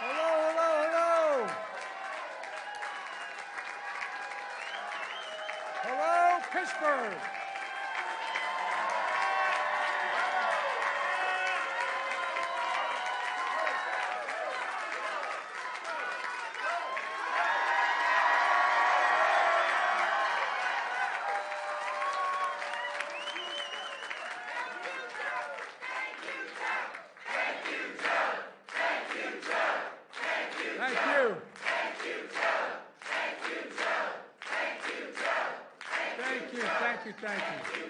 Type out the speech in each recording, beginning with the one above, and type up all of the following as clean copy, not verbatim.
Hello, hello, hello. Hello, Pittsburgh. Thank you. Thank you, Joe. Thank you, Joe. Thank you, Joe. Thank you, thank you, thank you.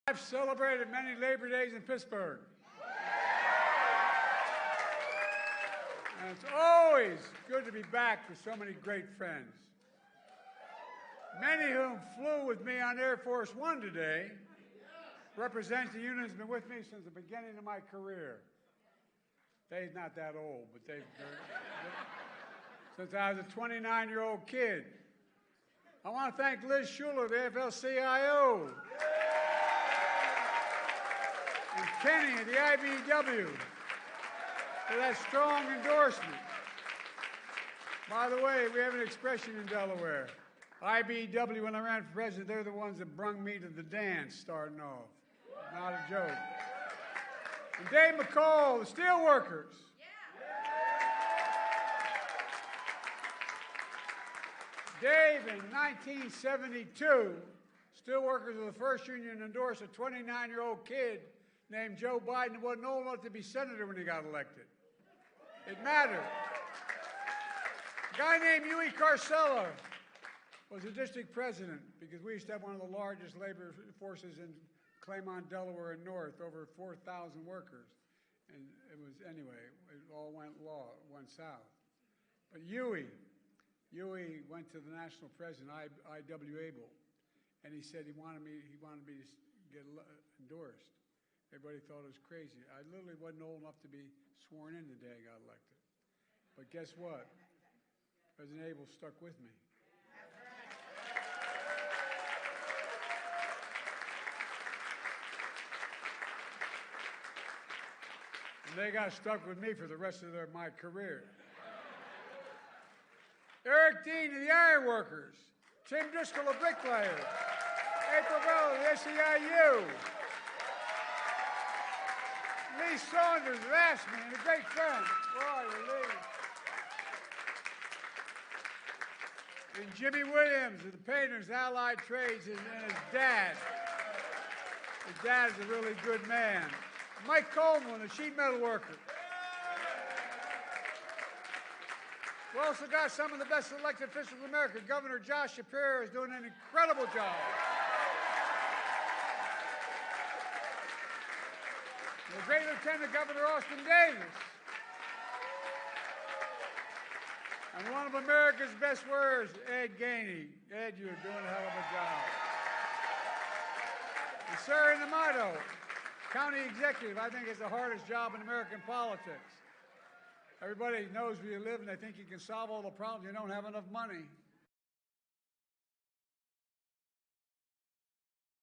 I've celebrated many Labor Days in Pittsburgh. And it's always good to be back with so many great friends. Many of whom flew with me on Air Force One today. Represents the union has been with me since the beginning of my career. They're not that old, but since I was a 29-year-old kid. I want to thank Liz Schuler, the AFL-CIO, and Kenny of the IBEW for that strong endorsement. By the way, we have an expression in Delaware. IBEW, when I ran for president, they're the ones that brung me to the dance starting off. Not a joke. And Dave McCall, the steelworkers. Dave, in 1972, steelworkers were the first union to endorse a 29-year-old kid named Joe Biden who wasn't old enough to be senator when he got elected. It mattered. A guy named Huey Carcella was the district president because we used to have one of the largest labor forces in Claymont, Delaware, and North, over 4,000 workers. And it was, anyway, it all went south. But Huey went to the national president, I.W. Abel, and he said he wanted me to get endorsed. Everybody thought it was crazy. I literally wasn't old enough to be sworn in the day I got elected. But guess what? President Abel stuck with me. They got stuck with me for the rest of my career. Eric Dean of the Ironworkers, Tim Driscoll of Bricklayers, April Bell of the SEIU, Lee Saunders of AFSCME, and a great friend, Lee. And Jimmy Williams of the Painters Allied Trades and his dad. His dad is a really good man. Mike Coleman, a sheet metal worker. We also got some of the best elected officials in America. Governor Josh Shapiro is doing an incredible job. The great Lieutenant Governor Austin Davis. And one of America's best words, Ed Gainey. Ed, you're doing a hell of a job. And Sarah Namato, county executive, I think is the hardest job in American politics. Everybody knows where you live and they think you can solve all the problems. You don't have enough money.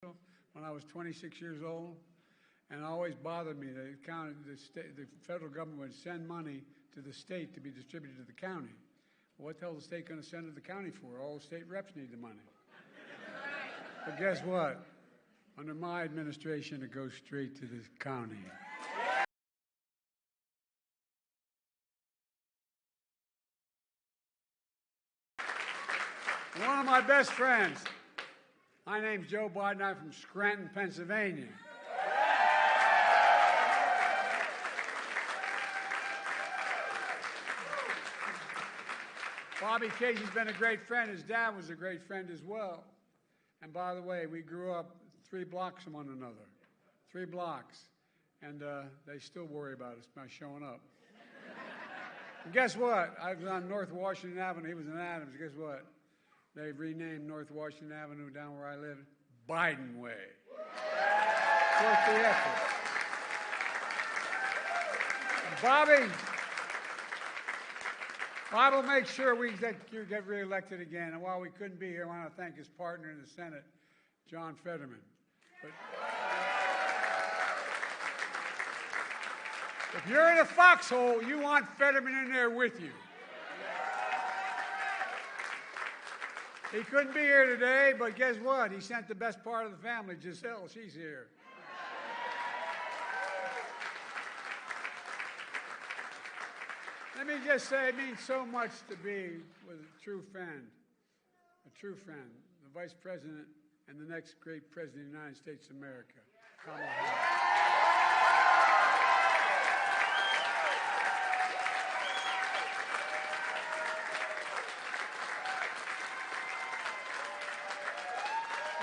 When I was 26 years old, and it always bothered me that the federal government would send money to the state to be distributed to the county. Well, what the hell is the state going to send to the county for? All the state reps need the money. But guess what? Under my administration, it goes straight to the county. One of my best friends, my name's Joe Biden. I'm from Scranton, Pennsylvania. Bobby Casey's been a great friend. His dad was a great friend as well. And by the way, we grew up 3 blocks from one another, 3 blocks. And they still worry about us by showing up. And guess what? I was on North Washington Avenue. He was in Adams. Guess what? They renamed North Washington Avenue down where I live, Biden Way. Worth the effort. Bob will make sure you get reelected again. And while we couldn't be here, I want to thank his partner in the Senate, John Fetterman. If you're in a foxhole, you want Fetterman in there with you. He couldn't be here today, but guess what? He sent the best part of the family, Giselle. She's here. Let me just say, it means so much to be with a true friend, the Vice President and the next great President of the United States of America, Kamala Harris.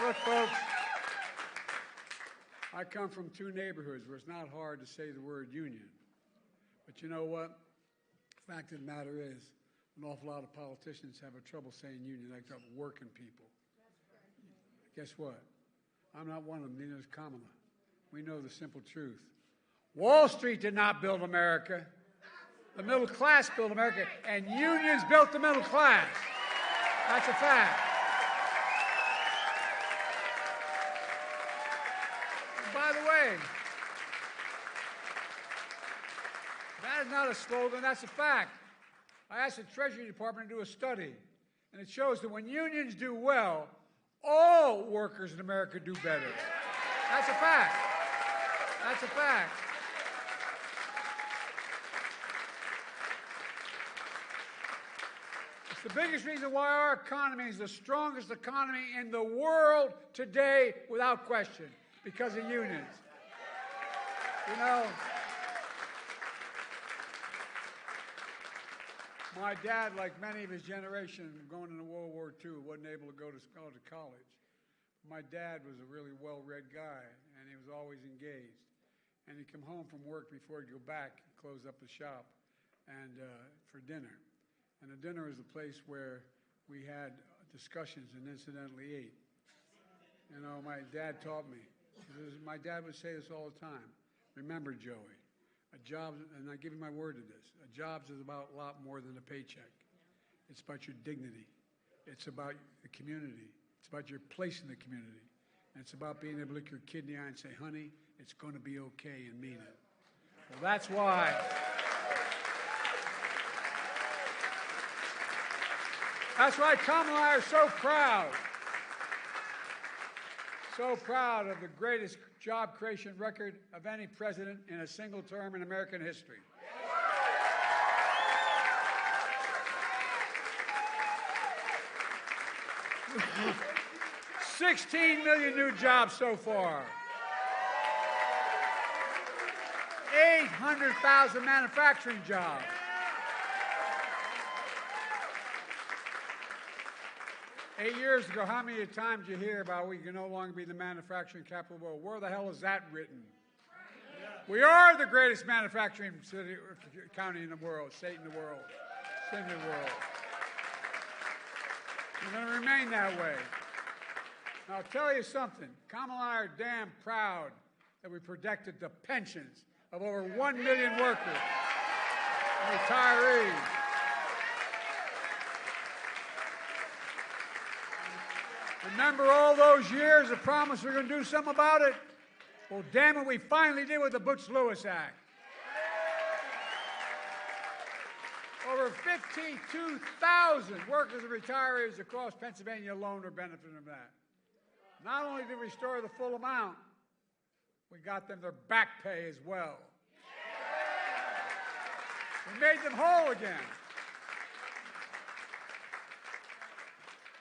Look, folks, I come from two neighborhoods where it's not hard to say the word union. But you know what? The fact of the matter is, an awful lot of politicians have trouble saying union. They got working people. Guess what? I'm not one of them, neither is Kamala. We know the simple truth. Wall Street did not build America. The middle class built America, and unions built the middle class. That's a fact. By the way, that is not a slogan, that's a fact. I asked the Treasury Department to do a study, and it shows that when unions do well, all workers in America do better. That's a fact. That's a fact. It's the biggest reason why our economy is the strongest economy in the world today, without question. Because of unions. You know, my dad, like many of his generation, going into World War II, wasn't able to go to college. My dad was a really well-read guy, and he was always engaged. And he'd come home from work before he'd go back and close up the shop and for dinner. And the dinner was a place where we had discussions and incidentally ate. You know, my dad taught me. My dad would say this all the time. Remember, Joey, a job, and I give you my word to this, a job is about a lot more than a paycheck. It's about your dignity. It's about the community. It's about your place in the community. And it's about being able to look your kid in the eye and say, honey, it's going to be okay, and mean it. Well, that's why. That's why Kamala and I are so proud. So proud of the greatest job creation record of any president in a single term in American history. 16 million new jobs so far. 800,000 manufacturing jobs. Eight years ago, how many times did you hear about we can no longer be the manufacturing capital of the world? Where the hell is that written? We are the greatest manufacturing city, county in the world, state in the world, city in the world. We're going to remain that way. Now, I'll tell you something. Kamala and I are damn proud that we protected the pensions of over 1 million workers and retirees. Remember all those years of promise we're going to do something about it? Well, damn it, we finally did with the Butch-Lewis Act. Over 52,000 workers and retirees across Pennsylvania alone are benefiting from that. Not only did we restore the full amount, we got them their back pay as well. We made them whole again.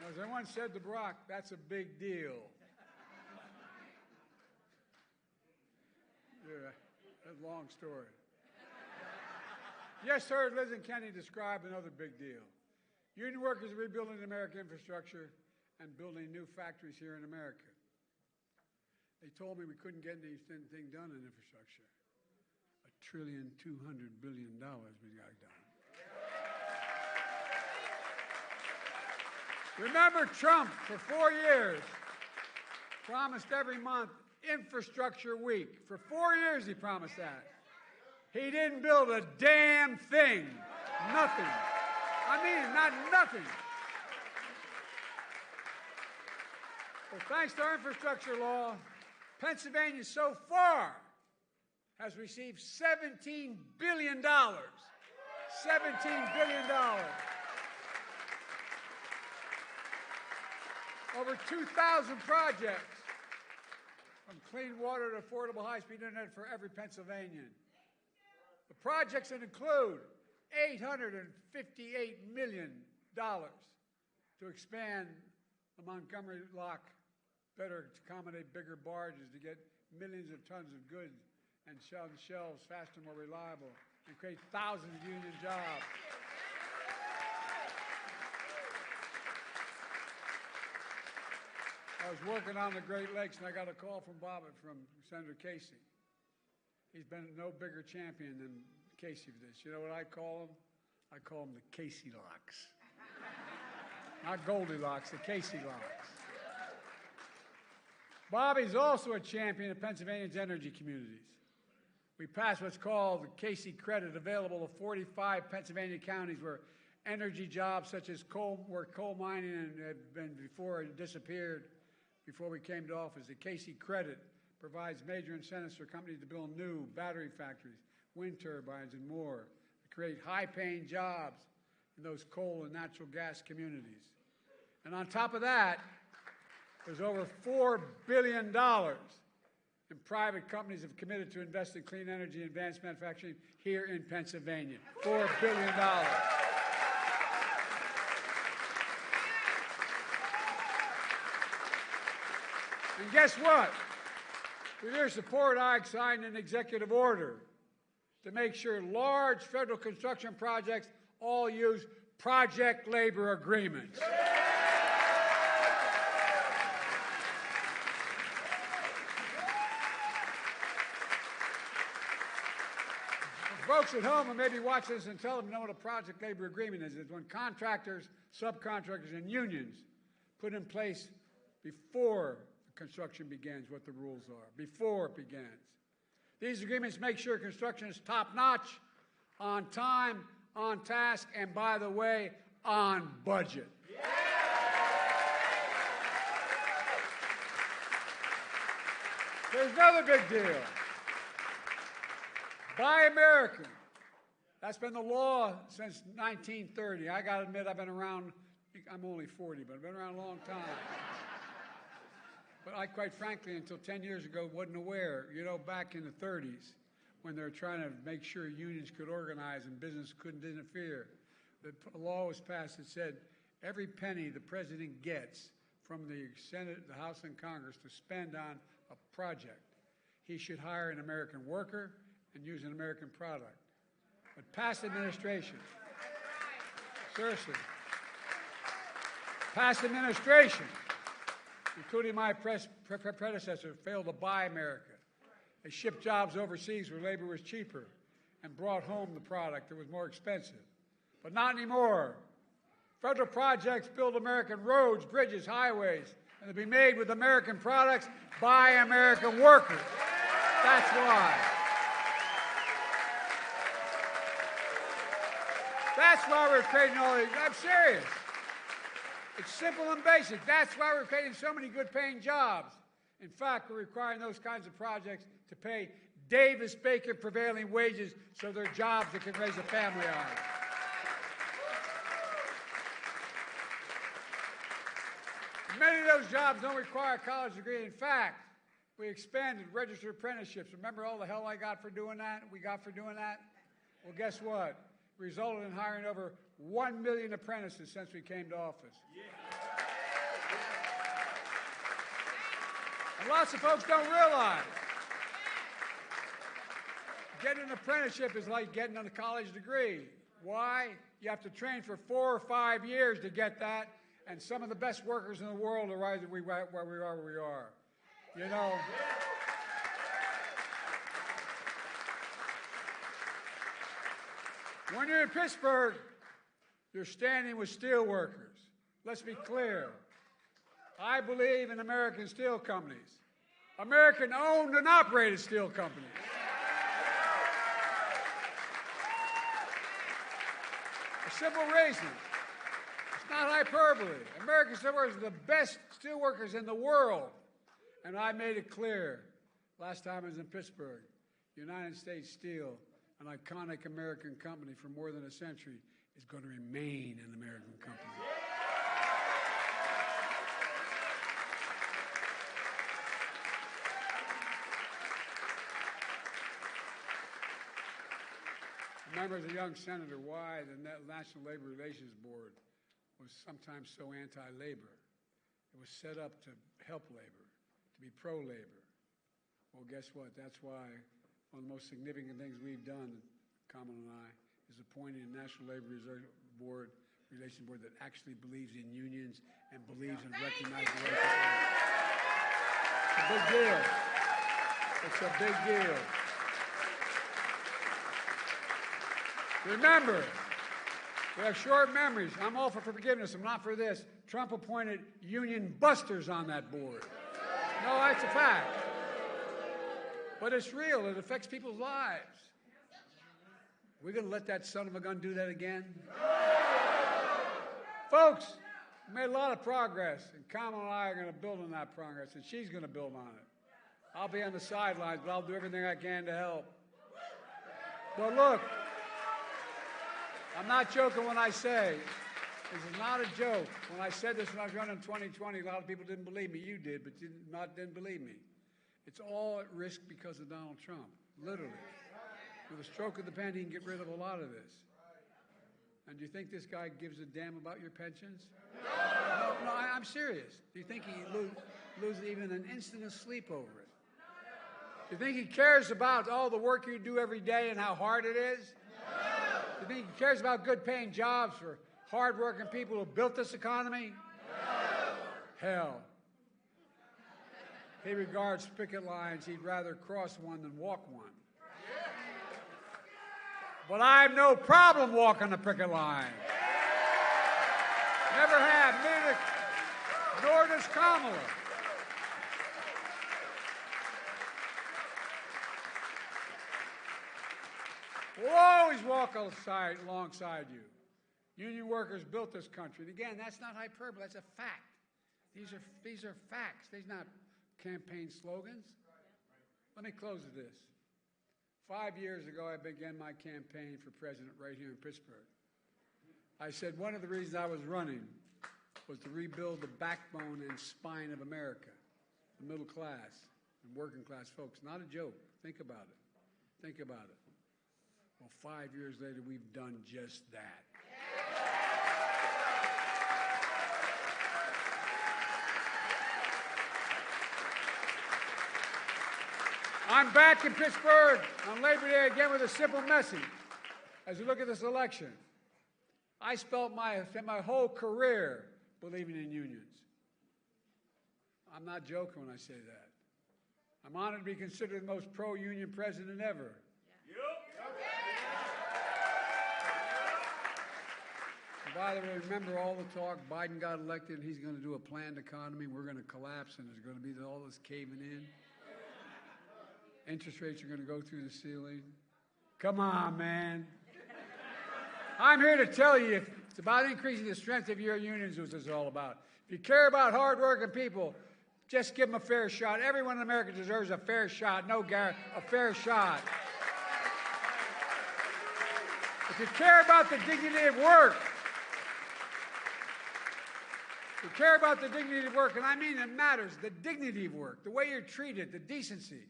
As I once said to Barack, that's a big deal. Yeah, that's a long story. Yes, sir, Liz and Kenny described another big deal. Union workers are rebuilding American infrastructure and building new factories here in America. They told me we couldn't get anything done in infrastructure. $1.2 trillion we got done. Remember Trump, for 4 years, promised every month Infrastructure Week. For 4 years he promised that. He didn't build a damn thing. Nothing. I mean, not nothing. Well, thanks to our infrastructure law, Pennsylvania so far has received $17 billion. $17 billion. Over 2,000 projects, from clean water to affordable high-speed internet for every Pennsylvanian. The projects that include $858 million to expand the Montgomery Lock better to accommodate bigger barges to get millions of tons of goods and on shelves faster, more reliable, and create thousands of union jobs. I was working on the Great Lakes, and I got a call from Senator Casey. He's been no bigger champion than Casey for this. You know what I call him? I call him the Casey Locks. Not Goldilocks, the Casey Locks. Bobby's also a champion of Pennsylvania's energy communities. We passed what's called the Casey Credit, available to 45 Pennsylvania counties where energy jobs such as coal mining had been before it disappeared before we came to office. The Casey Credit provides major incentives for companies to build new battery factories, wind turbines, and more to create high-paying jobs in those coal and natural gas communities. And on top of that, there's over $4 billion in private companies have committed to invest in clean energy and advanced manufacturing here in Pennsylvania. $4 billion. And guess what? With your support, I signed an executive order to make sure large federal construction projects all use project labor agreements. Folks at home who may be watching this and tell them know what a project labor agreement is. It's when contractors, subcontractors, and unions put in place before construction begins what the rules are, before it begins. These agreements make sure construction is top-notch, on time, on task, and by the way, on budget. Yeah. There's another big deal. Buy American. That's been the law since 1930. I got to admit, I've been around, I'm only 40, but I've been around a long time. But I, quite frankly, until 10 years ago, wasn't aware. You know, back in the 30s, when they were trying to make sure unions could organize and business couldn't interfere, the law was passed that said every penny the president gets from the Senate, the House, and Congress to spend on a project, he should hire an American worker and use an American product. But past administration, seriously, past administration, including my predecessor, failed to buy America. They shipped jobs overseas where labor was cheaper and brought home the product that was more expensive. But not anymore. Federal projects build American roads, bridges, highways, and they'll be made with American products by American workers. That's why. That's why we're creating all these. I'm serious. It's simple and basic. That's why we're creating so many good-paying jobs. In fact, we're requiring those kinds of projects to pay Davis-Bacon prevailing wages so they're jobs that can raise a family on. Many of those jobs don't require a college degree. In fact, we expanded registered apprenticeships. Remember all the hell I got for doing that? We got for doing that? Well, guess what? It resulted in hiring over 1 million apprentices since we came to office. Yeah. And lots of folks don't realize getting an apprenticeship is like getting a college degree. Why? You have to train for 4 or 5 years to get that, and some of the best workers in the world are right where we are. You know. When you're in Pittsburgh, you're standing with steel workers. Let's be clear. I believe in American steel companies. American-owned and operated steel companies. A simple reason. It's not hyperbole. American steelworkers are the best steelworkers in the world. And I made it clear last time I was in Pittsburgh. United States Steel, an iconic American company for more than a century, is going to remain an American company. I remember as a young senator why the National Labor Relations Board was sometimes so anti-labor. It was set up to help labor, to be pro-labor. Well, guess what? That's why one of the most significant things we've done, Kamala and I, is appointing a National Labor Relations Board that actually believes in unions and believes in recognizing the rights of labor. It's a big deal. It's a big deal. Remember, we have short memories. I'm all for forgiveness. I'm not for this. Trump appointed union busters on that board. No, that's a fact. But it's real. It affects people's lives. We're going to let that son of a gun do that again? Folks, we made a lot of progress, and Kamala and I are going to build on that progress, and she's going to build on it. I'll be on the sidelines, but I'll do everything I can to help. But look, I'm not joking when I say, this is not a joke. When I said this when I was running in 2020, a lot of people didn't believe me. You did, but didn't believe me. It's all at risk because of Donald Trump, literally. With a stroke of the pen, he can get rid of a lot of this. And do you think this guy gives a damn about your pensions? No, I'm serious. Do you think he loses even an instant of sleep over it? Do you think he cares about all the work you do every day and how hard it is? Do you think he cares about good-paying jobs for hard-working people who built this economy? Hell. He regards picket lines. He'd rather cross one than walk one. But I have no problem walking the picket line. Never have, neither, nor does Kamala. We'll always walk alongside you. Union workers built this country. And again, that's not hyperbole. That's a fact. These are facts. These are not campaign slogans. Let me close with this. 5 years ago, I began my campaign for president right here in Pittsburgh. I said one of the reasons I was running was to rebuild the backbone and spine of America, the middle class and working class folks. Not a joke. Think about it. Think about it. Well, 5 years later, we've done just that. I'm back in Pittsburgh on Labor Day again with a simple message. As we look at this election, I spent my whole career believing in unions. I'm not joking when I say that. I'm honored to be considered the most pro-union president ever. And by the way, remember all the talk, Biden got elected and he's going to do a planned economy, we're going to collapse and there's going to be all this caving in. Interest rates are going to go through the ceiling. Come on, man. I'm here to tell you, it's about increasing the strength of your unions, which is all about. If you care about hard-working people, just give them a fair shot. Everyone in America deserves a fair shot. A fair shot. If you care about the dignity of work, and I mean it matters, the dignity of work, the way you're treated, the decency.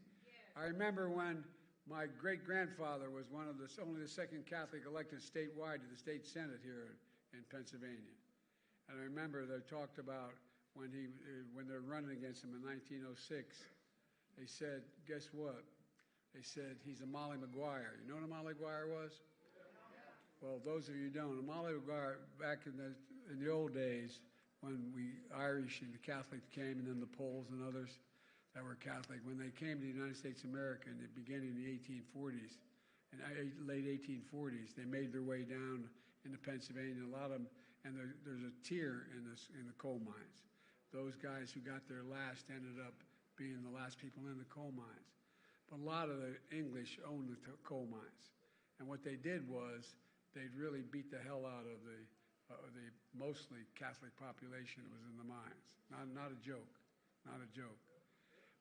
I remember when my great-grandfather was only the second Catholic elected statewide to the state Senate here in Pennsylvania. And I remember they talked about when they're running against him in 1906, they said, guess what? They said, he's a Molly Maguire. You know what a Molly Maguire was? Well, those of you who don't, a Molly Maguire, back in the old days, when we Irish and the Catholics came, and then the Poles and others that were Catholic, when they came to the United States of America in the beginning of the 1840s, and late 1840s, they made their way down into Pennsylvania, a lot of them, and there's a tier in the coal mines. Those guys who got there last ended up being the last people in the coal mines. But a lot of the English owned the coal mines. And what they did was they'd really beat the hell out of the mostly Catholic population that was in the mines. Not a joke, not a joke.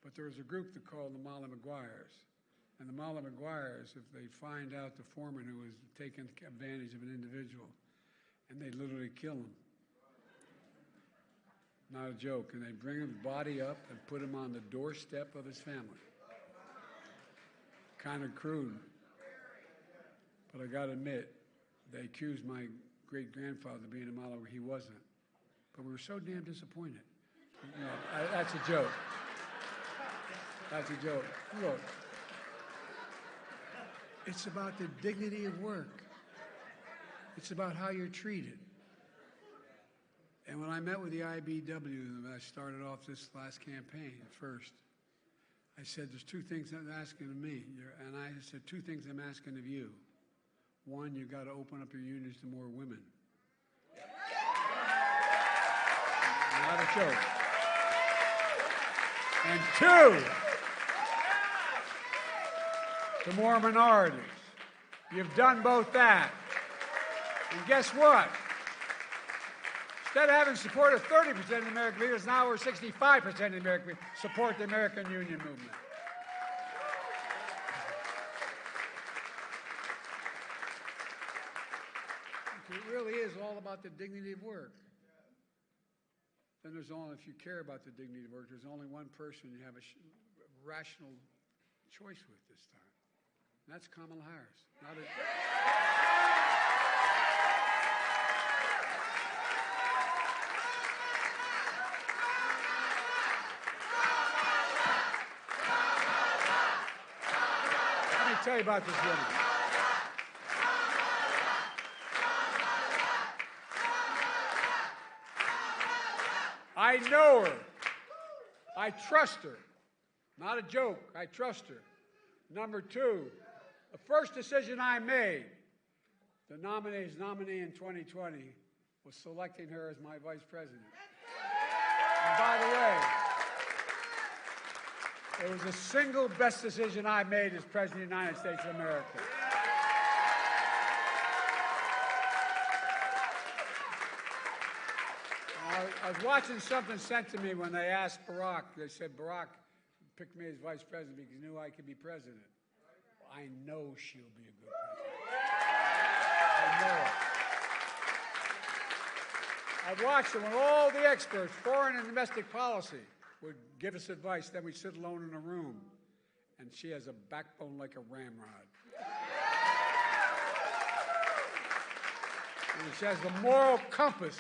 But there was a group that called the Molly Maguires. And the Mala McGuires, if they find out the foreman who was taking advantage of an individual, and they literally kill him. Not a joke. And they bring his body up and put him on the doorstep of his family. Kind of crude. But I got to admit, they accused my great-grandfather of being a Mala where he wasn't. But we were so damn disappointed. You know, that's a joke. That's a joke. Look, it's about the dignity of work. It's about how you're treated. And when I met with the IBW, when I started off this last campaign first, I said, there's two things I'm asking of me. And I said, two things I'm asking of you. One, you've got to open up your unions to more women. Not a joke. And two, to more minorities. You've done both that. And guess what? Instead of having support of 30% of the American leaders, now we're 65% of the American leaders support the American union movement. It really is all about the dignity of work. Then there's only, if you care about the dignity of work, there's only one person you have a rational choice with this time. And that's Kamala Harris. Not a, let me tell you about this woman. I know her. I trust her. Not a joke. I trust her. Number two, the first decision I made, the nominee in 2020, was selecting her as my vice president. And by the way, it was the single best decision I made as President of the United States of America. I was watching something sent to me when they asked Barack. They said, Barack picked me as vice president because he knew I could be president. Well, I know she'll be a good president. I know it. I've watched her when all the experts, foreign and domestic policy, would give us advice. Then we'd sit alone in a room. And she has a backbone like a ramrod. And she has the moral compass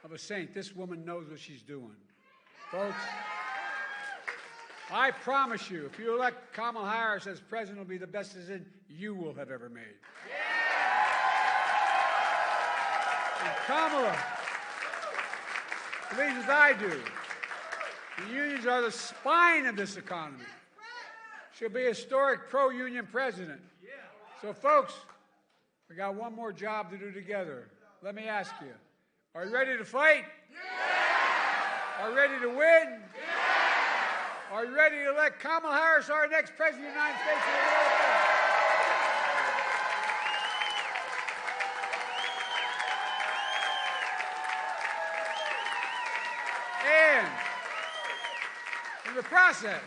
of a saint. This woman knows what she's doing. Folks, I promise you, if you elect Kamala Harris as president, it'll be the best decision you will have ever made. And Kamala believes as I do. The unions are the spine of this economy. She'll be a historic pro-union president. So, folks, we got one more job to do together. Let me ask you. Are you ready to fight? Yeah! Are you ready to win? Yeah! Are you ready to elect Kamala Harris, our next President of the United States of America? And in the process,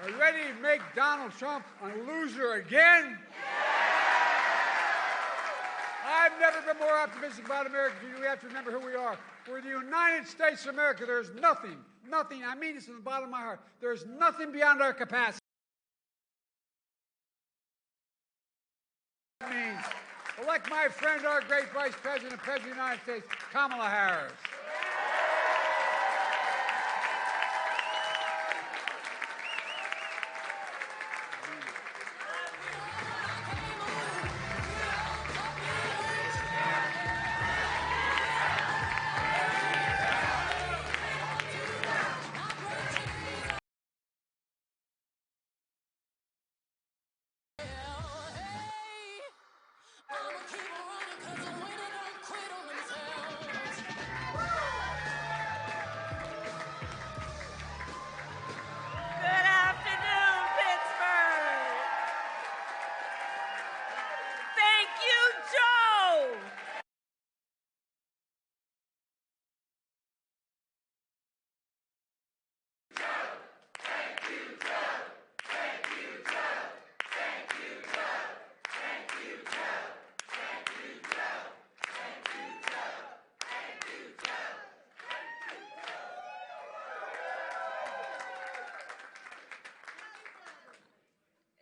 are you ready to make Donald Trump a loser again? I've never been more optimistic about America. We have to remember who we are. We're the United States of America. There's nothing, I mean this from the bottom of my heart, there's nothing beyond our capacity. That means elect my friend, our great Vice President, President of the United States, Kamala Harris.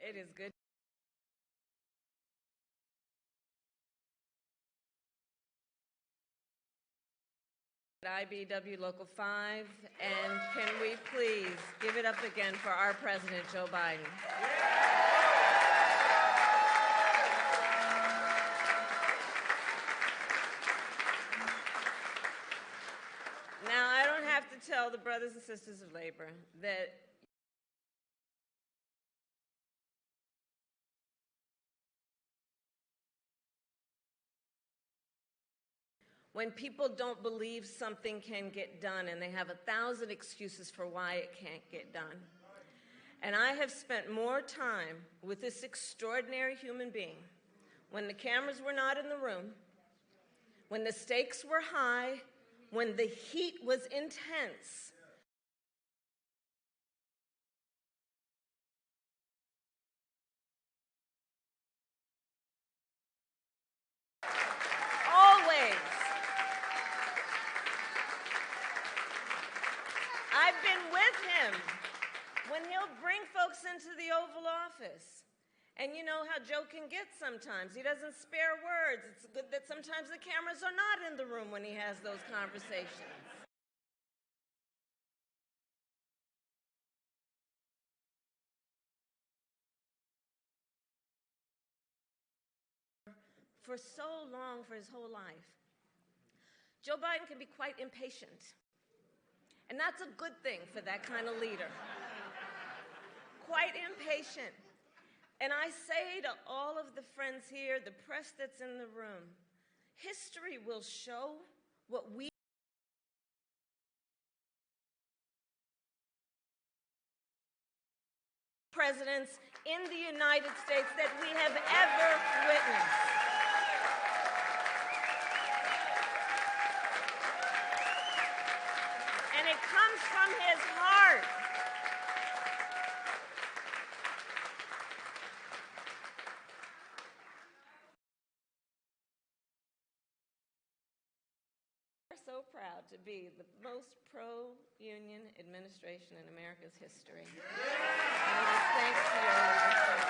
It is good. IBW Local 5, and can we please give it up again for our President, Joe Biden. Now, I don't have to tell the brothers and sisters of labor that when people don't believe something can get done and they have 1,000 excuses for why it can't get done. And I have spent more time with this extraordinary human being when the cameras were not in the room, when the stakes were high, when the heat was intense. Always. I've been with him when he'll bring folks into the Oval Office. And you know how Joe can get sometimes. He doesn't spare words. It's good that sometimes the cameras are not in the room when he has those conversations. For so long, for his whole life, Joe Biden can be quite impatient. And that's a good thing for that kind of leader. Quite impatient. And I say to all of the friends here, the press that's in the room, history will show what we presidents in the United States that we have ever witnessed. And it comes from his heart. So proud to be the most pro-union administration in America's history. And it is thanks to your leadership.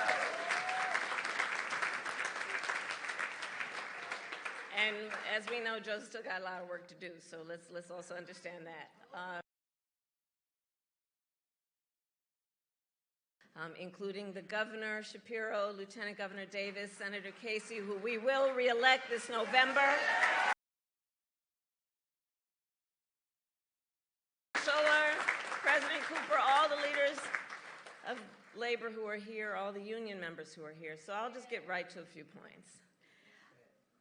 And as we know, Joe's still got a lot of work to do, so let's also understand that. Including the Governor Shapiro, Lieutenant Governor Davis, Senator Casey, who we will re-elect this November. President Cooper, all the leaders of labor who are here, all the union members who are here. So I'll just get right to a few points.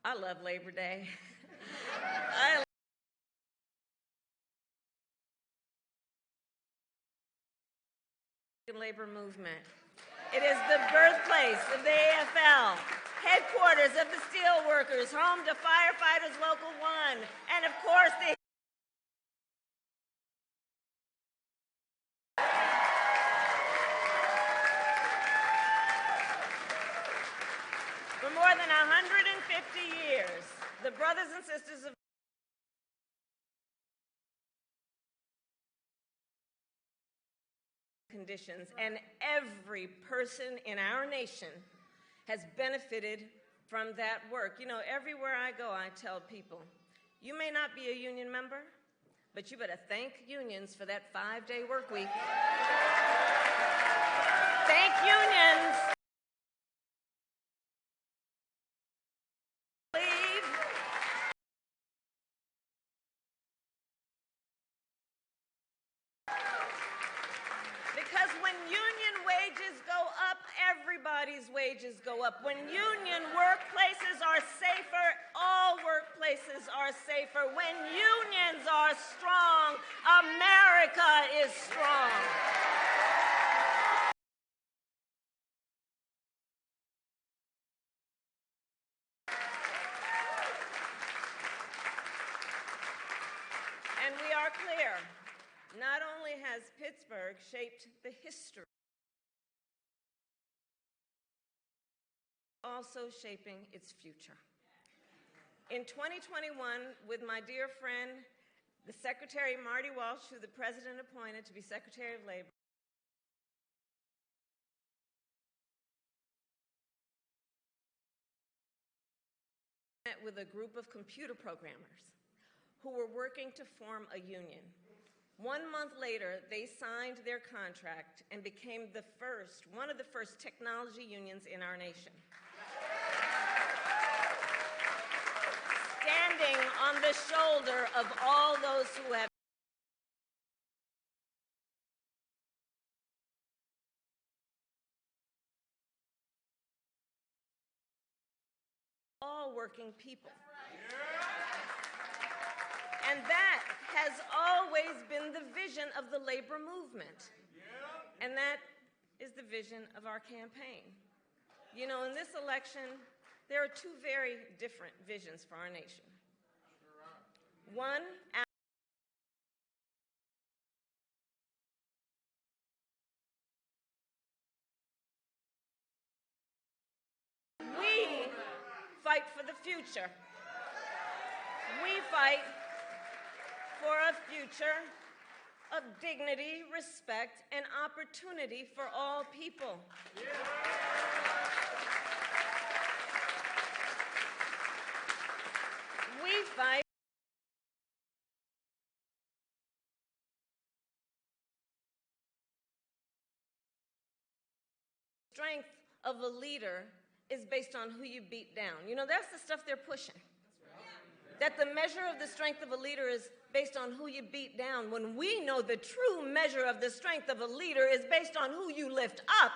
I love Labor Day. I love the labor movement. It is the birthplace of the AFL, headquarters of the Steelworkers, home to Firefighters Local 1, and of course the For more than 150 years, the brothers and sisters of conditions, and every person in our nation has benefited from that work. You know, everywhere I go, I tell people, you may not be a union member, but you better thank unions for that 5-day work week. Thank unions. Because when union wages go up, everybody's wages go up. When union workplaces are safer, all workplaces are safer. When unions are strong, America is strong. And we are clear. Not only has Pittsburgh shaped the history, also shaping its future. In 2021, with my dear friend, the Secretary Marty Walsh, who the President appointed to be Secretary of Labor, met with a group of computer programmers who were working to form a union. 1 month later, they signed their contract and became one of the first technology unions in our nation. Standing on the shoulder of all those who have all working people. And that has always been the vision of the labor movement. And that is the vision of our campaign. You know, in this election, there are two very different visions for our nation. One, we fight for the future. We fight for a future of dignity, respect, and opportunity for all people. We fight strength of a leader is based on who you beat down. You know, that's the stuff they're pushing. That the measure of the strength of a leader is based on who you beat down, when we know the true measure of the strength of a leader is based on who you lift up.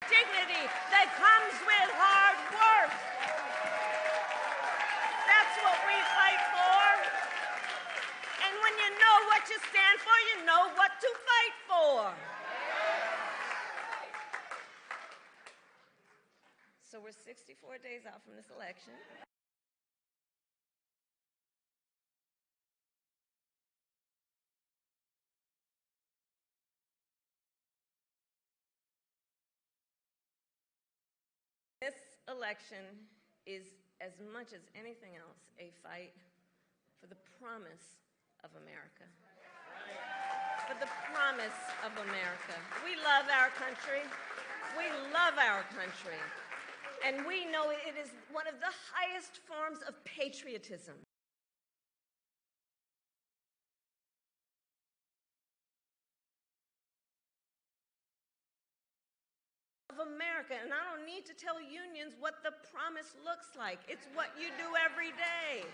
Dignity that comes with hard work. That's what we fight for. And when you know what you stand for, you know what to fight for. So we're 64 days out from this election. This election is, as much as anything else, a fight for the promise of America. For the promise of America. We love our country. We love our country. And we know it is one of the highest forms of patriotism. Of America, and I don't need to tell unions what the promise looks like. It's what you do every day.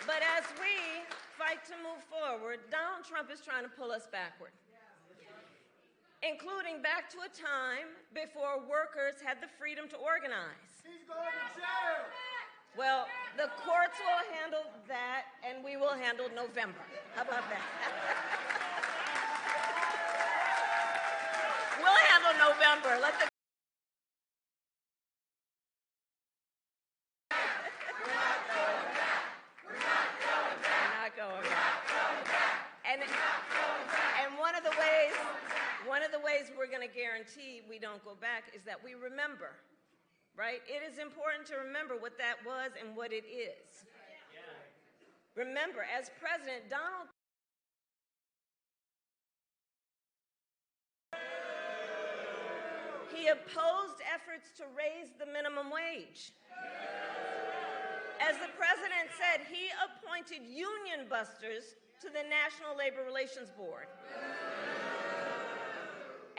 But as we fight to move forward, Donald Trump is trying to pull us backward, including back to a time before workers had the freedom to organize. He's going to jail. Well, the courts will handle that, and we will handle November. How about that? We'll handle November. Let the one of the ways we're going to guarantee we don't go back is that we remember, right? It is important to remember what that was and what it is. Remember, as president, Donald he opposed efforts to raise the minimum wage. As the president said, he appointed union busters to the National Labor Relations Board.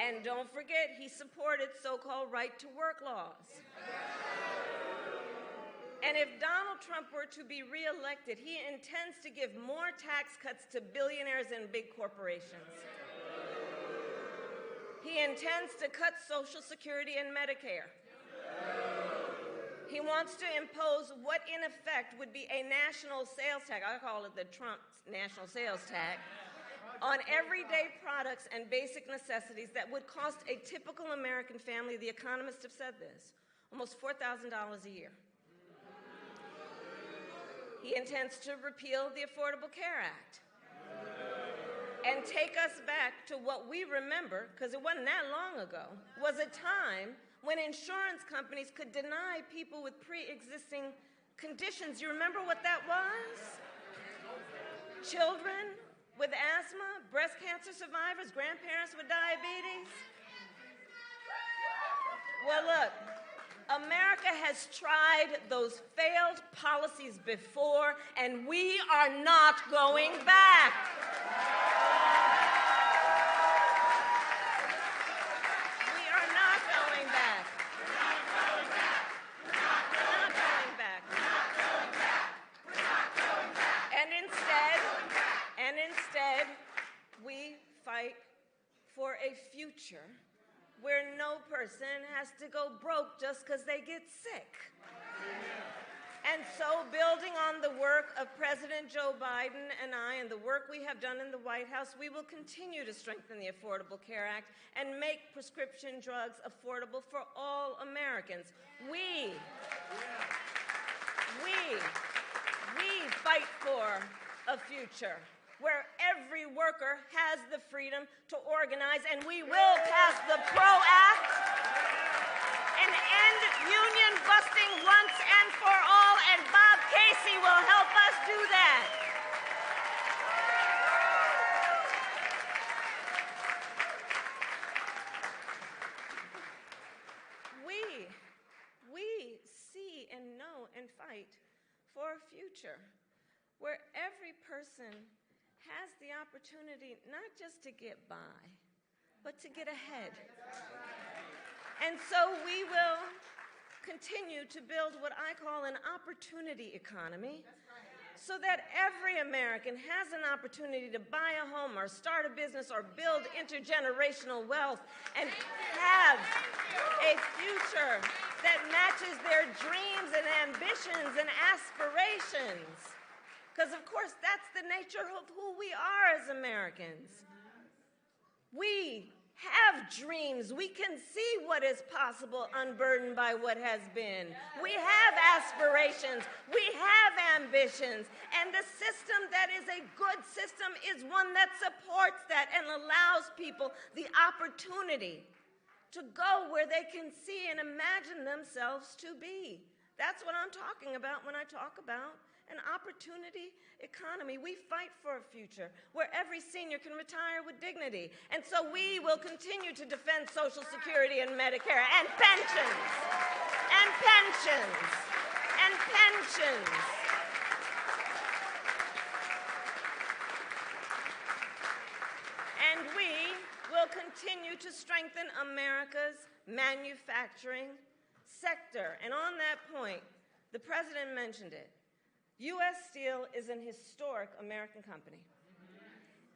And don't forget, he supported so-called right-to-work laws. And if Donald Trump were to be reelected, he intends to give more tax cuts to billionaires and big corporations. He intends to cut Social Security and Medicare. He wants to impose what in effect would be a national sales tax, I call it the Trump national sales tax, on everyday products and basic necessities that would cost a typical American family, the economists have said this, almost $4,000 a year. He intends to repeal the Affordable Care Act. and take us back to what we remember, because it wasn't that long ago, was a time when insurance companies could deny people with pre-existing conditions. You remember what that was? Children with asthma, breast cancer survivors, grandparents with diabetes. Well, look, America has tried those failed policies before, and we are not going back. We are not going back. We're not going back. And instead, we fight for a future where no person has to go broke just because they get sick. And so, building on the work of President Joe Biden and I and the work we have done in the White House, we will continue to strengthen the Affordable Care Act and make prescription drugs affordable for all Americans. We fight for a future where every worker has the freedom to organize, and we will pass the PRO Act and end union busting once and for all, and Bob Casey will help us do that. We see and know and fight for a future where every person has the opportunity not just to get by, but to get ahead. And so we will continue to build what I call an opportunity economy, so that every American has an opportunity to buy a home or start a business or build intergenerational wealth and have a future that matches their dreams and ambitions and aspirations. Because, of course, that's the nature of who we are as Americans. We have dreams. We can see what is possible unburdened by what has been. We have aspirations. We have ambitions. And the system that is a good system is one that supports that and allows people the opportunity to go where they can see and imagine themselves to be. That's what I'm talking about when I talk about an opportunity economy. We fight for a future where every senior can retire with dignity. And so we will continue to defend Social Security and Medicare and pensions, and pensions, and pensions. And we will continue to strengthen America's manufacturing sector. And on that point, the president mentioned it. U.S. Steel is an historic American company,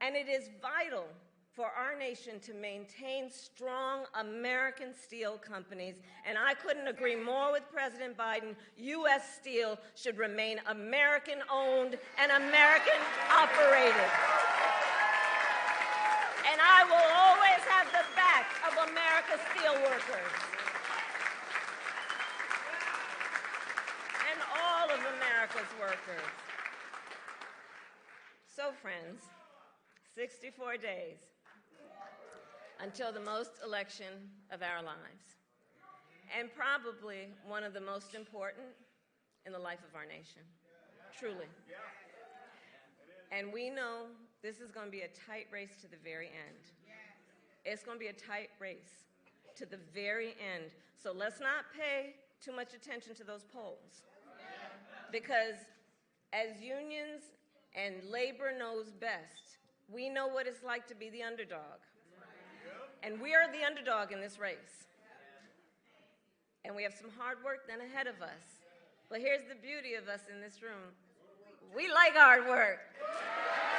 and it is vital for our nation to maintain strong American steel companies, and I couldn't agree more with President Biden. U.S. Steel should remain American-owned and American-operated. And I will always have the back of America's steelworkers. Of America's workers. So, friends, 64 days until the most election of our lives, and probably one of the most important in the life of our nation, truly. And we know this is going to be a tight race to the very end. It's going to be a tight race to the very end. So let's not pay too much attention to those polls. Because as unions and labor knows best, we know what it's like to be the underdog. And we are the underdog in this race. And we have some hard work then ahead of us. But here's the beauty of us in this room. We like hard work.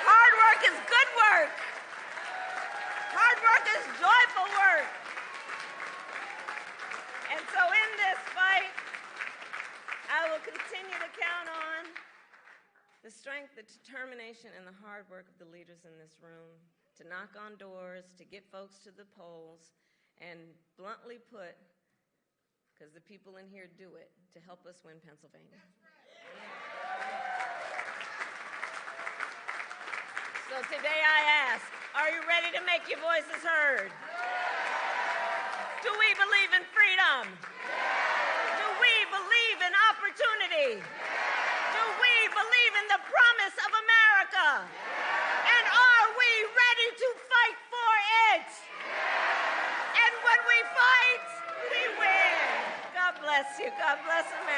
Hard work is good work. Hard work is joyful work. And so in this fight, I will continue to count on the strength, the determination, and the hard work of the leaders in this room to knock on doors, to get folks to the polls, and bluntly put, because the people in here do it, to help us win Pennsylvania. So So today I ask, are you ready to make your voices heard? Do we believe in freedom? Do we believe in opportunity? Do we believe in the promise of America? And are we ready to fight for it? And when we fight, we win. God bless you. God bless America.